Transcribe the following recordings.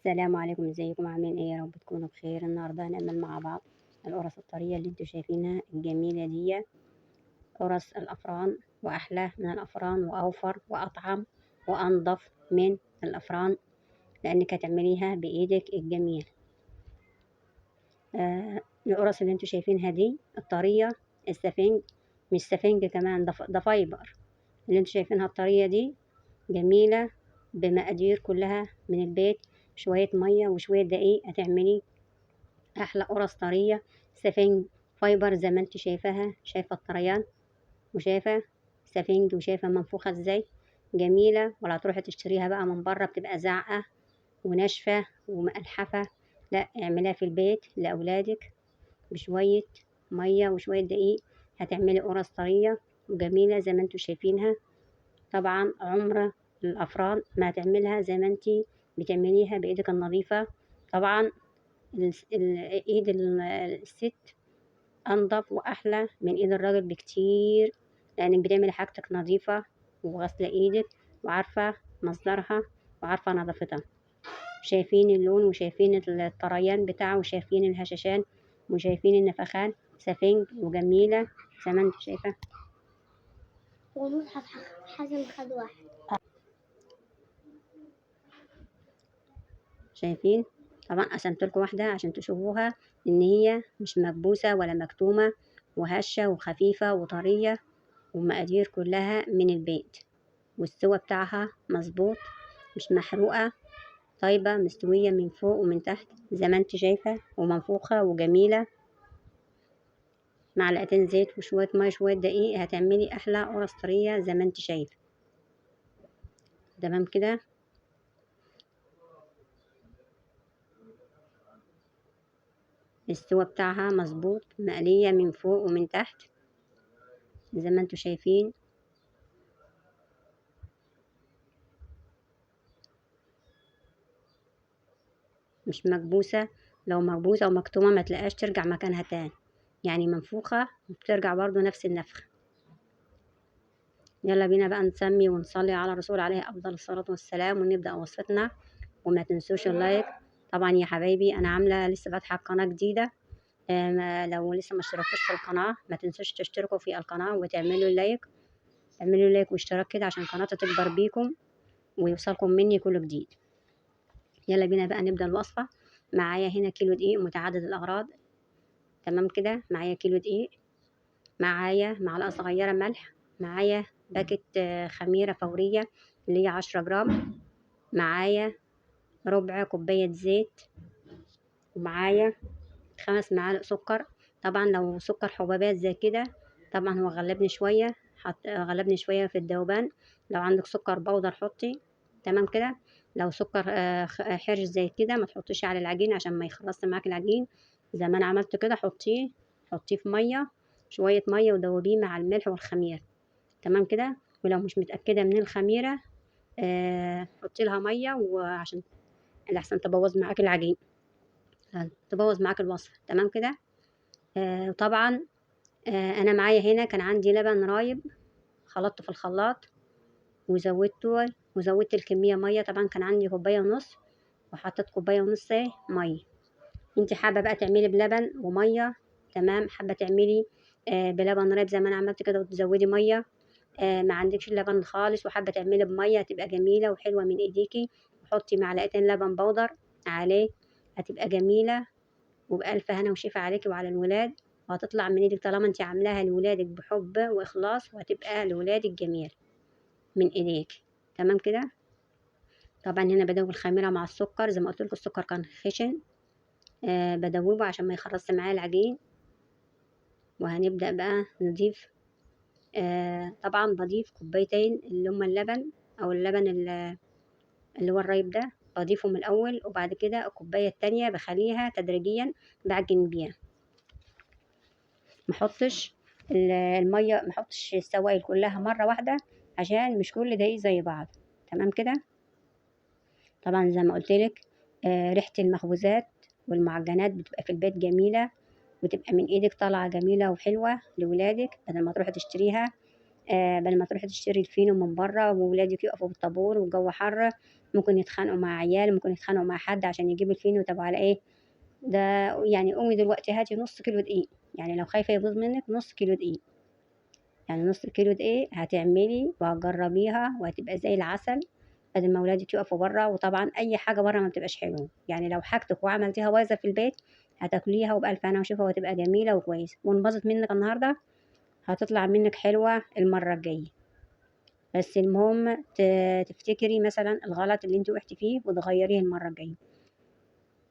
السلام عليكم، ازيكم عاملين ايه؟ يا رب تكونوا بخير. النهارده هنعمل مع بعض القرص الطريه اللي انتوا شايفينها الجميله دي، قرص الافران، واحلى من الافران واوفر واطعم وانضف من الافران، لانك هتعمليها بايدك الجميل. القرص اللي انتوا شايفينها دي الطريه السفنج، مش سفنج كمان، ده فايبر. اللي انتوا شايفينها الطريه دي جميله، بمقادير كلها من البيت، شويه ميه وشويه دقيق هتعملي احلى قرص طريه سفنج فايبر زي ما انت شايفاها. شايفه الطريان وشايفه سفنج وشايفه منفوخه ازاي جميله. ولا تروحي تشتريها بقى من بره بتبقى زعقه وناشفه ومقلحفه، لا اعمليها في البيت لاولادك بشويه ميه وشويه دقيق، هتعملي قرص طريه وجميله زي ما انتوا شايفينها. طبعا عمر الافران ما هتعملها زي ما انت بتعمليها بايدك النظيفه. طبعا ايد الست انضف واحلى من ايد الراجل بكتير، لانك بتعملي حاجتك نظيفه وغاسله ايدك وعارفه مصدرها وعارفه نظافتها. شايفين اللون وشايفين الطريان بتاعه وشايفين الهشاشان وشايفين النفخان، سفنج وجميله زي ما انت شايفه. ومصحف حسن خد واحد. شايفين؟ طبعا قسمت لكم واحده عشان تشوفوها ان هي مش مكبوسه ولا مكتومه، وهشه وخفيفه وطريه، ومقادير كلها من البيت، والسوا بتاعها مظبوط، مش محروقة، طيبة مستوية من فوق ومن تحت زي ما انت شايفة، ومنفوخة وجميلة. معلقتين زيت وشوية مية شوية دقيق هتعملي أحلى قرص طرية زي ما انت شايفة. تمام كده. السوا بتاعها مظبوط، مقلية من فوق ومن تحت زي ما انتوا شايفين. مش مكبوسة، لو مكبوسة أو مكتومة ما تلاقاش ترجع مكانها تاني، يعني منفوخة وبترجع برضو نفس النفخ. يلا بينا بقى نسمي ونصلي على الرسول عليه أفضل الصلاة والسلام ونبدأ وصفتنا. وما تنسوش اللايك. طبعا يا حبايبي أنا عاملة لسه فاتحة قناة جديدة، لو لسه ما اشتركتوش في القناة ما تنسوش تشتركوا في القناة وتعملوا لايك، اعملوا لايك واشتراك كده عشان قناتي تكبر بيكم ويوصلكم مني كل جديد. يلا بينا بقى نبدأ الوصفة. معايا هنا كيلو دقيق متعدد الأغراض، تمام كده. معايا كيلو دقيق، معايا معلقة صغيرة ملح، معايا باكت خميرة فورية اللي هي 10 جرام، معايا ربع كوباية زيت، ومعايا 5 معالق سكر. طبعا لو سكر حبوبات زي كده طبعا هو غلبني شوية، غلبني شوية في الذوبان. لو عندك سكر بودر حطي، تمام كده. لو سكر حرش زي كده ما تحطيش على العجين عشان ما يخلصش معاك العجين. زي ما انا عملت كده حطيه في مية، شوية مية ودوبيه مع الملح والخميرة، تمام كده. ولو مش متأكدة من الخميرة حطي لها مية، وعشان لحسن تبوظ معاك العجين، تبوظ معاك الوصفة، تمام كده. طبعا انا معايا هنا كان عندي لبن رايب، خلطته في الخلاط وزودت الكمية مية. طبعا كان عندي كوباية ونص وحطيت كوباية ونص مية. انت حابة بقى تعملي بلبن ومية، تمام. حابة تعملي بلبن رايب زي ما انا عملت كده وتزودي مية، ما عندكش لبن خالص وحابة تعملي بمية هتبقى جميلة وحلوة من ايديكي، وحطي معلقتين لبن بودر عليه هتبقى جميلة وبألف هنا وشفا عليكي وعلى الولاد، وهتطلع من ايدك طالما انت عاملاها لولادك بحب واخلاص، وهتبقى لولادك جميل من ايديك، تمام كده. طبعا هنا بدوب الخميره مع السكر زي ما قلت لكم، السكر كان خشن، بدوبه عشان ما يخرصش معايا العجين. وهنبدأ بقى نضيف، طبعا بضيف كوبايتين اللي هما اللبن او اللبن اللي هو الرايب ده، بضيفه من الاول، وبعد كده الكوبايه التانية بخليها تدريجيا بعجن بيها. محطش الميه، محطش السوائل كلها مره واحده عشان مش كل دقيق زي بعض، تمام كده. طبعا زي ما قلتلك ريحه المخبوزات والمعجنات بتبقى في البيت جميله، وتبقى من ايدك طالعه جميله وحلوه لولادك، بدل ما تروحي تشتريها، بدل ما تروحي تشتري الفينو من بره وولادك يقفوا بالطابور والجو حر ممكن يتخانقوا مع عيال، ممكن يتخانقوا مع حد عشان يجيب الفينو. طب على ايه ده؟ يعني قومي دلوقتي هاتي نص كيلو دقيق، يعني لو خايفة يبوظ منك نص كيلو دقيق، يعني نص كيلو دقيق هتعملي وهتجربيها وهتبقى زي العسل، بدل ما ولادك يقفوا بره. وطبعا اي حاجه بره ما بتبقاش حلوه، يعني لو حاجتك وعملتيها بايظه في البيت هتاكليها وبألف هنا وشفا وهتبقى جميله وكويسه. وان باظت منك النهارده هتطلع منك حلوه المره الجايه. بس المهم تفتكري مثلا الغلط اللي انت وقعتي فيه وتغيريه المره الجايه.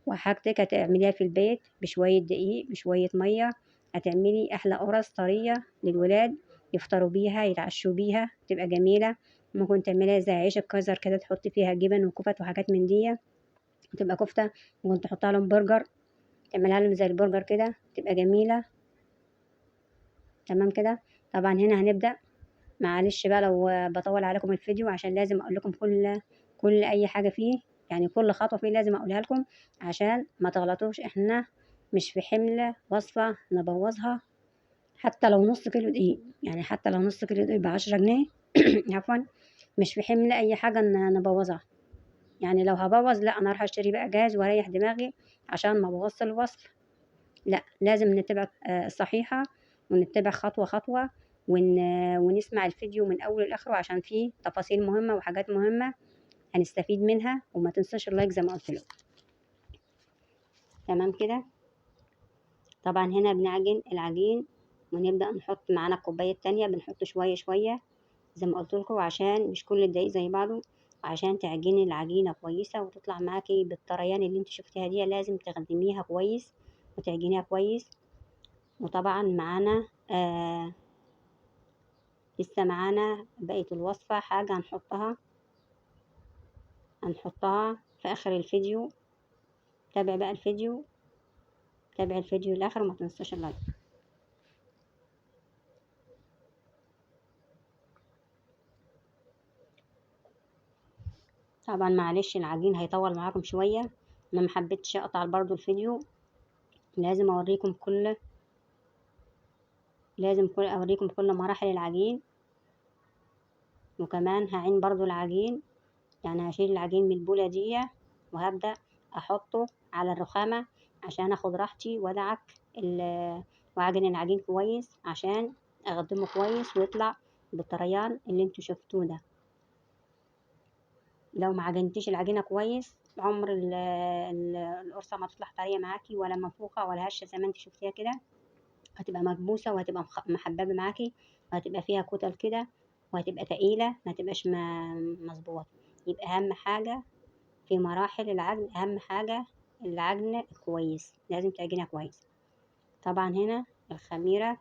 وحاجتك هتعمليها في البيت بشويه دقيق بشويه ميه، هتعملي احلى قرص طريه للولاد يفطروا بيها يتعشوا بيها، تبقى جميله. ممكن تعمليها زي عيش الكايزر كده، تحطي فيها جبن وكفت وحاجات من دي، تبقى كفتة. ممكن تحطها لهم برجر، تعملها لهم زي البرجر كده، تبقى جميلة. تمام كده. طبعا هنا هنبدأ. معلش بقى لو بطول عليكم الفيديو، عشان لازم اقول لكم كل اي حاجة فيه، يعني كل خطوة فيه لازم اقولها لكم عشان ما تغلطوش. احنا مش في حمل وصفة نبوظها. حتى لو نص كيلو دقيق، يعني حتى لو نص كيلو دقيق ب10 جنيه عفوا، مش في حمل اي حاجة نبوظها. يعني لو هبوظ لا، انا اروح اشتري بقى جاهز واريح دماغي عشان ما ابوظش الوصف. لا، لازم نتبع الصحيحة، ونتبع خطوة خطوة، ونسمع الفيديو من أوله لآخره عشان فيه تفاصيل مهمة وحاجات مهمة هنستفيد منها. وما تنساش اللايك زي ما قلت لكم. تمام كده. طبعا هنا بنعجن العجين، ونبدأ نحط معانا الكوباية التانية، بنحط شوية شوية زي ما قلت لكم عشان مش كل الدقيق زي بعضه، وعشان تعجني العجينة كويسة وتطلع معاكي بالطريان اللي انت شفتيها دي. لازم تخدميها كويس وتعجنيها كويس. وطبعا معانا لسه معانا بقية الوصفة حاجة هنحطها في آخر الفيديو. تابع بقى الفيديو، تابع الفيديو للآخر وما تنسوش اللايك. طبعا معلش العجين هيطول معاكم شوية، انا محبتش اقطع برضو الفيديو. لازم اوريكم كل مراحل العجين. وكمان هعين برضو العجين، يعني هشيل العجين من البولة دي وهبدأ احطه على الرخامة عشان اخد راحتي وادعك واعجن العجين كويس عشان اخدمه كويس ويطلع بالطريان اللي انتوا شفتوه ده. لو ما عجنتيش العجينة كويس عمر القرصة ما تطلع طرية معاكي ولا منفوخة ولا هشة زي ما انت شفتيها كده. هتبقى مكبوسة وهتبقى محببة معاكي، وهتبقى فيها كتل كده، وهتبقى تقيلة ما تبقاش مظبوطة. يبقى أهم حاجة في مراحل العجن، أهم حاجة العجن كويس، لازم تعجنها كويس. طبعا هنا الخميرة،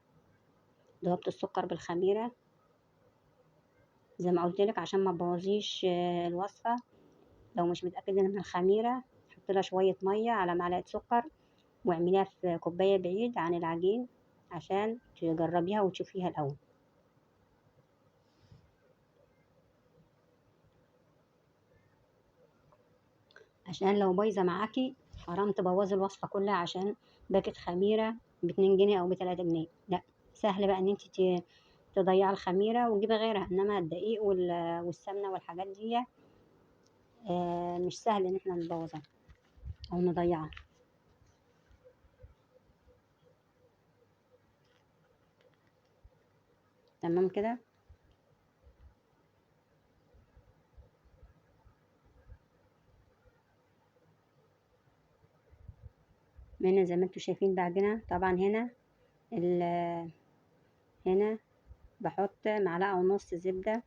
ضربت السكر بالخميرة زي ما قلت لك عشان ما تبوظيش الوصفة. لو مش متأكدة من الخميرة حط لها شوية مية على معلقة سكر، واعمليها في كوباية بعيد عن العجين عشان تجربيها وتشوفيها الأول. عشان لو بايظة معاكي حرام تبوظي الوصفة كلها عشان باكت خميرة ب2 جنيه أو ب3 جنيه. لا، سهل بقى ان انت تضيعي الخميرة وتجيبي غيرها. انما الدقيق والسمنة والحاجات دي مش سهل ان احنا نبوظها او نضيعها. تمام كده. هنا زي ما انتوا شايفين بعجنها. طبعا هنا بحط معلقة ونص زبدة.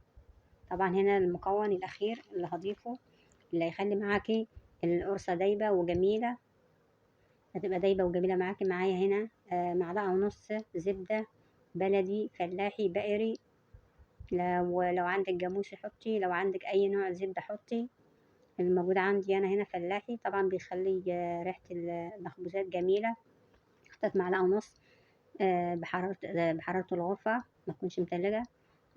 طبعا هنا المكون الأخير اللي هضيفه اللي هيخلي معاكي القرصة دايبة وجميلة، هتبقى دايبة وجميلة معاكي. معايا هنا معلقة ونص زبدة بلدي فلاحي بقري. لو عندك جاموسي حطي، لو عندك أي نوع زبدة حطي. الموجود عندي أنا هنا فلاحي، طبعا بيخلي ريحة المخبوزات جميلة. حطيت معلقة ونص بحرارة الغرفة، ما تكونش متلجة.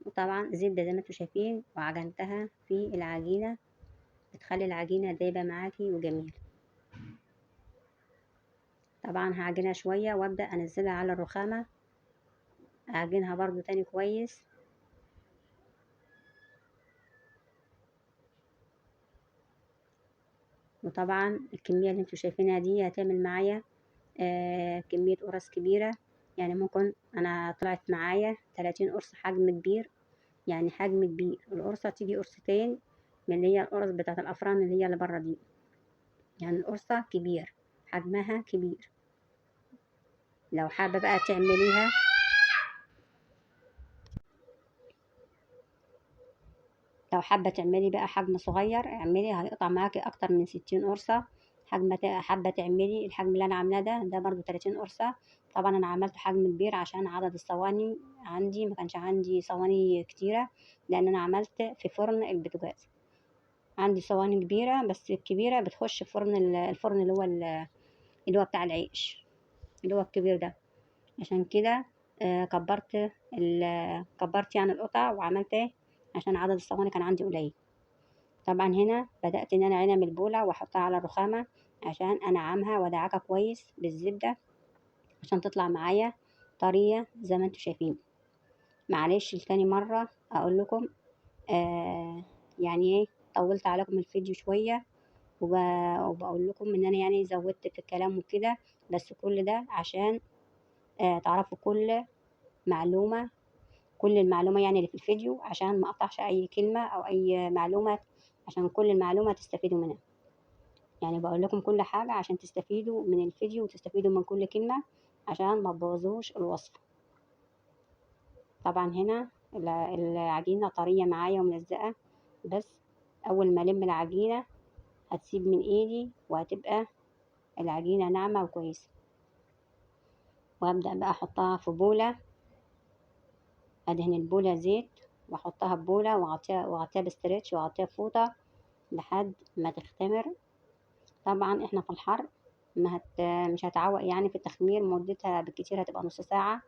وطبعا زبدة زي ما انتوا شايفين، وعجنتها في العجينة بتخلي العجينة دايبة معاكي وجميلة. طبعا هعجنها شوية وابدأ انزلها على الرخامة، اعجنها برضو تاني كويس. وطبعا الكمية اللي انتوا شايفينها دي هتعمل معايا كمية قرص كبيرة. يعني ممكن انا طلعت معايا 30 قرص حجم كبير، يعني حجم كبير. القرصة تيجي قرصتين من اللي هي القرص بتاعت الأفران اللي هي اللي بره دي، يعني القرصة كبير، حجمها كبير. لو حابة بقى تعمليها، لو حابة تعملي بقى حجم صغير اعملي، هيقطع معاكي أكتر من 60 قرصة. حابة تعملي الحجم اللي أنا عاملاه ده برضو 30 قرصة. طبعا أنا عملت حجم كبير عشان عدد الصواني عندي، ما كانش عندي صواني كتيرة، لأن أنا عملت في فرن البوتاجاز. عندي صواني كبيرة، بس الكبيرة بتخش في فرن الفرن اللي هو بتاع العيش، اللي هو الكبير ده. عشان كده كبرت يعني القطع وعملت ايه، عشان عدد الصواني كان عندي قليل. طبعا هنا بدأت ان انا اعينها من البولة واحطها على الرخامة عشان انعمها وادعكها كويس بالزبدة عشان تطلع معايا طرية زي ما انتوا شايفين. معلش لتاني مرة اقول لكم يعني ايه، طولت عليكم الفيديو شوية، وبقول لكم ان انا يعني زودت في الكلام وكده، بس كل ده عشان تعرفوا معلومة كل المعلومة يعني اللي في الفيديو، عشان ما اقطعش اي كلمة او اي معلومة، عشان كل المعلومة تستفيدوا منها. يعني بقول لكم كل حاجة عشان تستفيدوا من الفيديو وتستفيدوا من كل كلمة، عشان ما تبوظوش الوصفة. طبعا هنا العجينة طرية معايا وملزقة، بس اول ما الم العجينة هتسيب من ايدي وهتبقى العجينة ناعمة وكويسة. وابدأ بقى احطها في بولة، ادهن البولة زيت واحطها ببولة واغطيها بستريتش واغطيها بفوطة لحد ما تختمر. طبعا احنا في الحر مش هتعوق يعني في التخمير، مدتها بالكتير هتبقى نص ساعة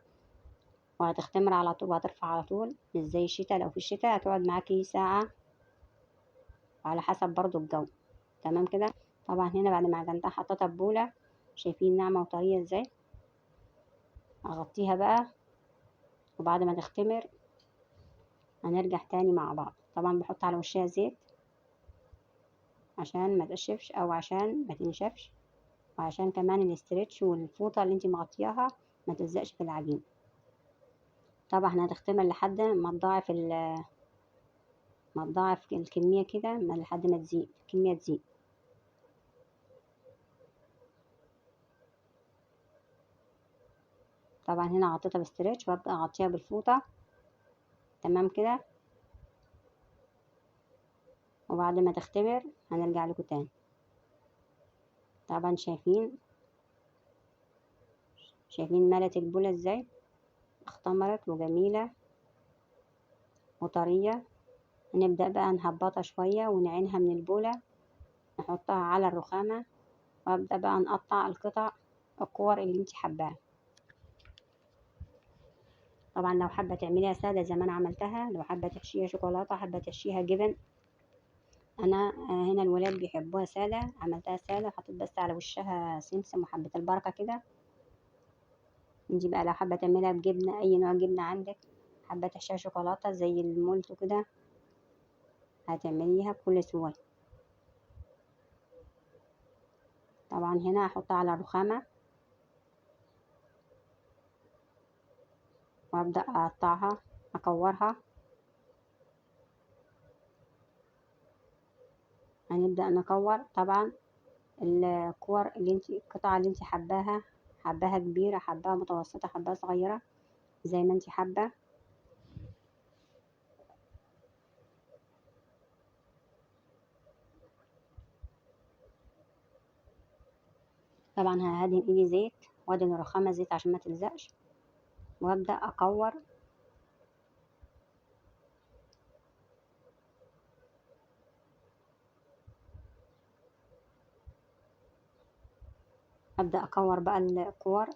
وهتختمر على طول وهترفع على طول، مش زي الشتاء. لو في الشتاء هتقعد معاكي ساعة، وعلى حسب برضو الجو. تمام كده. طبعا هنا بعد ما عجنتها حطيتها ببولة، شايفين ناعمة وطرية ازاي. اغطيها بقى وبعد ما تختمر هنرجع تاني مع بعض. طبعا بحط على وشها زيت عشان ما تنشفش او عشان ما تنشفش، وعشان كمان الاسترتش والفوطة اللي انتي مغطياها ما تلزقش في العجين. طبعا هتختمر لحد ما تضاعف الكمية كده، لحد ما تزيد الكمية تزيد. طبعا هنا غطيتها باسترتش وابدأ اغطيها بالفوطة. تمام كده. وبعد ما تختمر هنرجع لكم تاني. طبعا شايفين ملت البولة ازاي، اختمرت وجميلة وطرية. هنبدأ بقى نهبطها شوية ونعينها من البولة، نحطها على الرخامة، وابدأ بقى نقطع الكور اللي انت حباها. طبعا لو حابة تعمليها سادة زي ما انا عملتها، لو حابة تحشيها شوكولاتة، حابة تحشيها جبن، انا هنا الولاد بيحبوها سادة، عملتها سادة، حطيت بس على وشها سمسم وحبة البركة كده. انتي بقى لو حابة تعمليها بجبنة، اي نوع جبنة عندك، حابة تحشيها شوكولاتة زي المولتو كده، هتعمليها بكل سهولة. طبعا هنا هحطها على الرخامة وابدأ اقطعها اكورها. هنبدأ نكور. طبعا الكور القطعة اللي انت حباها كبيرة، حباها متوسطة، حباها صغيرة، زي ما انت حابة. طبعا هدهن ايدي زيت وادهن الرخامة زيت عشان ما تلزقش، وابدأ اكور. ابدأ اكور بقى الكور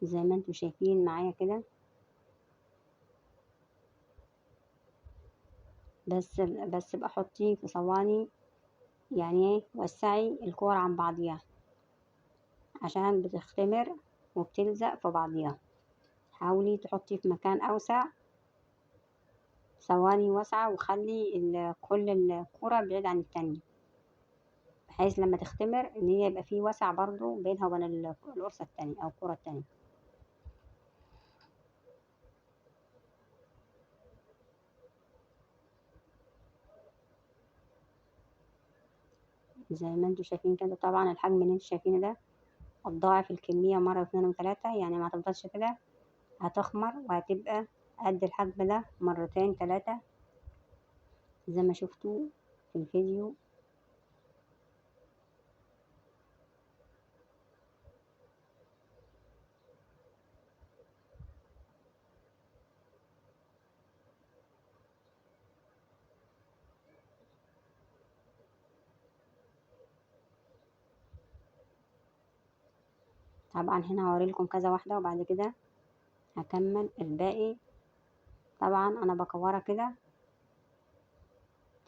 زي ما انتم شايفين معايا كده. بس بقى حطيه في صواني، يعني ايه، وسعي الكور عن بعضيها عشان بتختمر وبتلزق في بعضيها. حاولي تحطيه في مكان اوسع صواني واسعة، وخلي كل الكرة بعيد عن التانية، بحيث لما تختمر ان هي يبقى فيه وسع برضو بينها وبين القرصة التانية او الكرة التانية. زي ما انتوا شايفين كده. طبعا الحجم اللي انتوا شايفينه ده هتضاعف الكمية مرة واتنين وتلاتة، يعني ما هتفضلش كده، هتخمر وهتبقى قد الحجم ده مرتين تلاتة زي ما شفتوا في الفيديو. طبعا هنا هوريلكم كذا واحدة وبعد كده هكمل الباقي. طبعا انا بكورها كده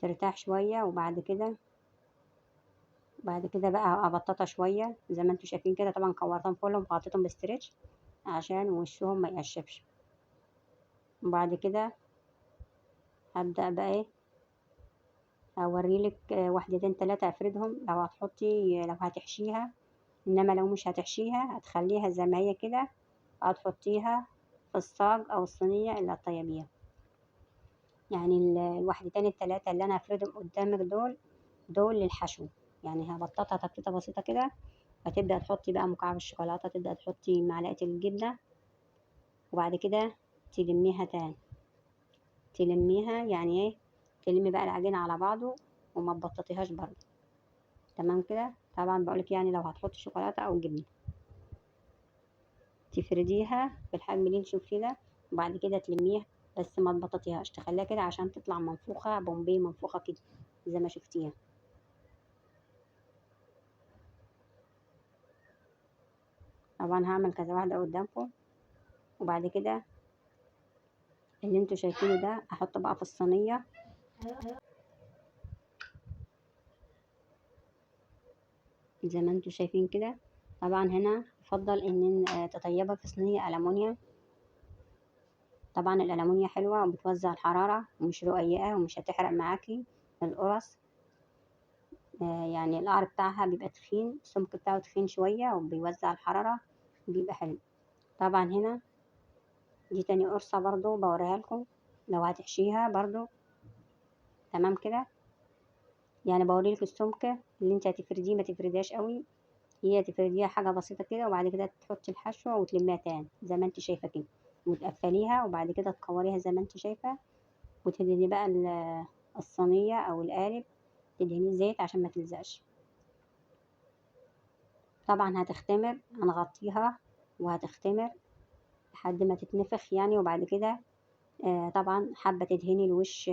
ترتاح شوية، وبعد كده بقى ابططها شوية زي ما انتوا شايفين كده. طبعا كورتهم كلهم وحطيتهم بستريتش عشان وشهم ما يقشفش. وبعد كده هبدأ بقى ايه، اوريلك واحدتين تلاتة افردهم لو هتحطي، لو هتحشيها. انما لو مش هتحشيها هتخليها زي ما هي كده، هتحطيها في الصاج او الصينية اللي هتطيبيها. يعني الوحدتين التلاتة اللي انا هفردهم قدامك دول للحشو. يعني هبططها تبطيطة بسيطة كده، هتبدأ تحطي بقى مكعب الشوكولاتة، تبدأ تحطي معلقة الجبنة، وبعد كده تلميها تاني، تلميها يعني ايه، تلمي بقى العجينة على بعضه وما تبططيهاش برضه. تمام كده. طبعا بقولك يعني لو هتحطي شوكولاتة او جبنة تفرديها بالحجم اللي انت شوفيه ده، وبعد كده تلميها بس ما تبططيهاش، تخليها كده عشان تطلع منفوخة بومبي، منفوخة كده زي ما شفتيها. طبعا هعمل كذا واحدة قدامكم، وبعد كده اللي انتوا شايفينه ده احطه بقى في الصينية زي ما انتوا شايفين كده. طبعا هنا يفضل ان تطيبها في صينية ألمونيا. طبعا الألمونيا حلوة وبتوزع الحرارة ومش رقيقة ومش هتحرق معاكي القرص. يعني القعر بتاعها بيبقى تخين، السمك بتاعه تخين شوية وبيوزع الحرارة، بيبقى حلو. طبعا هنا دي تاني قرصة برضو بوريها لكم لو هتحشيها برضو. تمام كده. يعني بوريلك السمكة اللي انت هتفرديه، ما تفرديهاش قوي، هي تفرديها حاجة بسيطة كده، وبعد كده تحطي الحشوة وتلميها تاني زي ما انت شايفة كده، وتقفليها، وبعد كده تكوريها زي ما انت شايفة، وتدهني بقى الصينية او القالب، تدهنيه زيت عشان ما تلزقش. طبعا هتختمر، هنغطيها وهتختمر لحد ما تتنفخ يعني. وبعد كده طبعا حابة تدهني الوش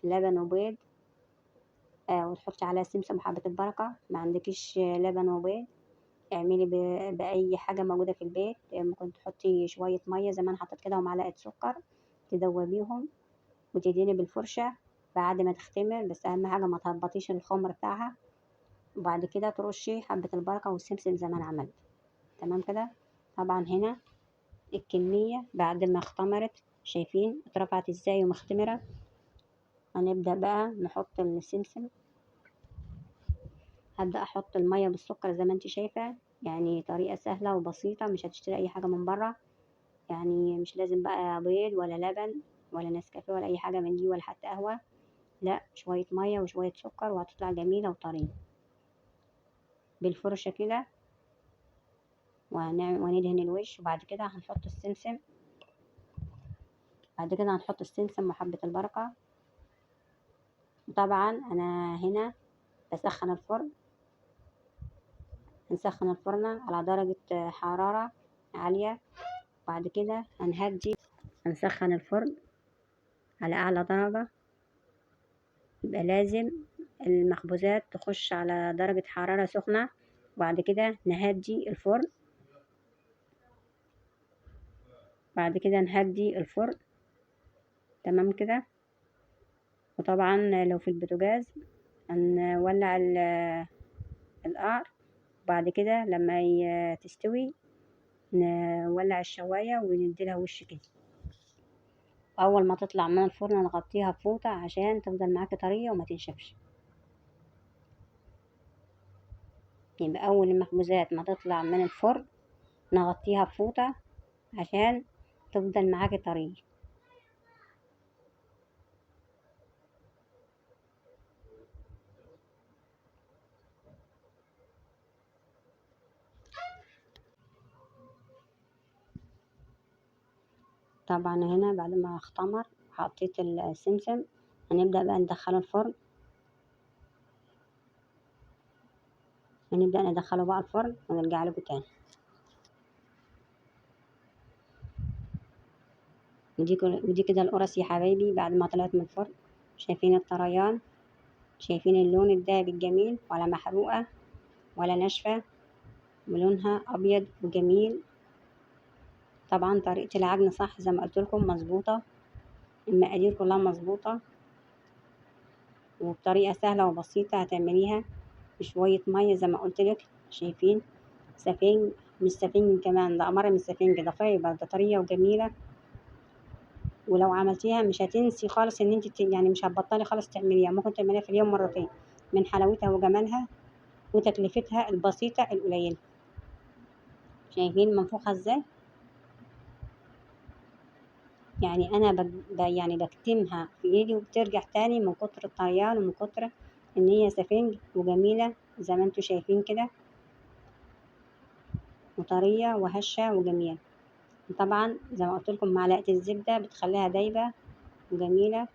لبن وبيض، وتحطي عليها سمسم وحبة البركة. ما عندكيش لبن وبيض، اعملي بأي حاجة موجودة في البيت. ممكن تحطي شوية مية زي ما انا حطيت كده ومعلقة سكر، تدوبيهم وتدهني بالفرشة بعد ما تختمر. بس أهم حاجة ما تهبطيش الخمر بتاعها. وبعد كده ترشي حبة البركة والسمسم زي ما انا عملت. تمام كده. طبعا هنا الكمية بعد ما اختمرت شايفين اترفعت ازاي ومختمرة. هنبدأ بقى نحط السمسم. هبدأ احط المية بالسكر زي ما انت شايفة، يعني طريقة سهلة وبسيطة، مش هتشتري اي حاجة من بره. يعني مش لازم بقى بيض ولا لبن ولا نسكافيه ولا اي حاجة من دي ولا حتى قهوة، لا، شوية مية وشوية سكر وهتطلع جميلة وطرية بالفرشة كده. وندهن الوش، وبعد كده هنحط السمسم. بعد كده هنحط السمسم وحبة البركة. وطبعا انا هنا بسخن الفرن، هنسخن الفرن على درجة حرارة عالية. بعد كده هنسخن الفرن على أعلى درجة. يبقى لازم المخبوزات تخش على درجة حرارة سخنة. وبعد كده نهدي الفرن. تمام كده. وطبعا لو في البوتاجاز هنولع القعر. بعد كده لما تستوي نولع الشواية ونديلها وش كده. أول ما تطلع من الفرن نغطيها بفوطة عشان تفضل معاكي طرية وما تنشفش. يبقى أول المخبوزات ما تطلع من الفرن نغطيها بفوطة عشان تفضل معاكي طرية. طبعا هنا بعد ما اختمر حطيت السمسم، هنبدأ بقى ندخله الفرن. هنبدأ ندخله بقى الفرن ونرجع لكم تاني. ودي كده القرص يا حبايبي بعد ما طلعت من الفرن. شايفين الطريان، شايفين اللون الدهبي الجميل، ولا محروقة ولا ناشفة، ولونها أبيض وجميل. طبعا طريقة العجن صح زي ما قلتلكم مظبوطة، المقادير كلها مظبوطة، وبطريقة سهلة وبسيطة هتعمليها بشوية مية زي ما قلتلك. شايفين سفنج، مش سفنج كمان، ده أمر من السفنج، ده فايبر، ده طرية وجميلة. ولو عملتيها مش هتنسي خالص ان انت يعني مش هتبطلي خالص تعمليها، ممكن تعمليها في اليوم مرتين من حلاوتها وجمالها وتكلفتها البسيطة القليلة. شايفين منفوخة ازاي؟ يعني انا يعني بكتمها في ايدي وبترجع تاني من كتر الطريان ومن كتر ان هي سفنج وجميلة زي ما انتوا شايفين كده، وطرية وهشة وجميلة. طبعا زي ما قلت لكم معلقة الزبدة بتخليها دايبة وجميلة.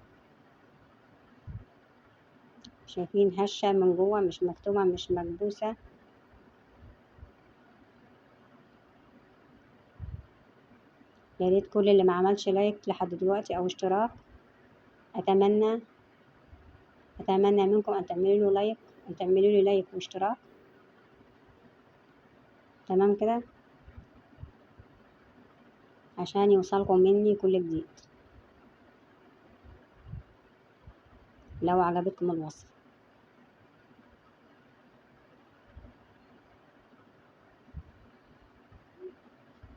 شايفين هشة من جوه، مش مكتومة مش مكبوسة. يا ريت كل اللي ما عملش لايك لحد دلوقتي او اشتراك، اتمنى منكم ان تعملوا لايك، ان تعملوا لي لايك واشتراك. تمام كده عشان يوصلكم مني كل جديد لو عجبتكم الوصفة.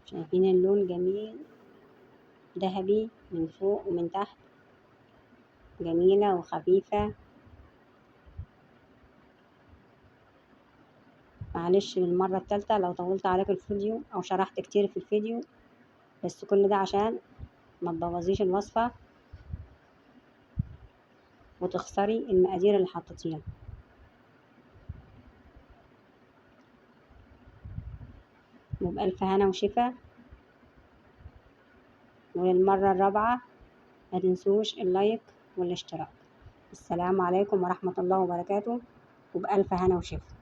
شايفين اللون جميل ذهبي من فوق ومن تحت، جميلة وخفيفة. معلش للمرة التالتة لو طولت عليكم الفيديو او شرحت كتير في الفيديو، بس كل ده عشان ما تبوظيش الوصفة وتخسري المقادير اللي حطيتيها. وبألف هنا وشفا. وللمرة الرابعة ما تنسوش اللايك والاشتراك. السلام عليكم ورحمة الله وبركاته، وبألف هنا وشفا.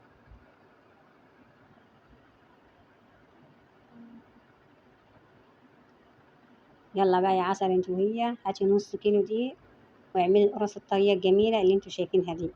يلا بقى يا عسل انتوا وهي، هاتي نص كيلو دقيق واعملي القرص الطرية الجميلة اللي انتوا شايفينها دي.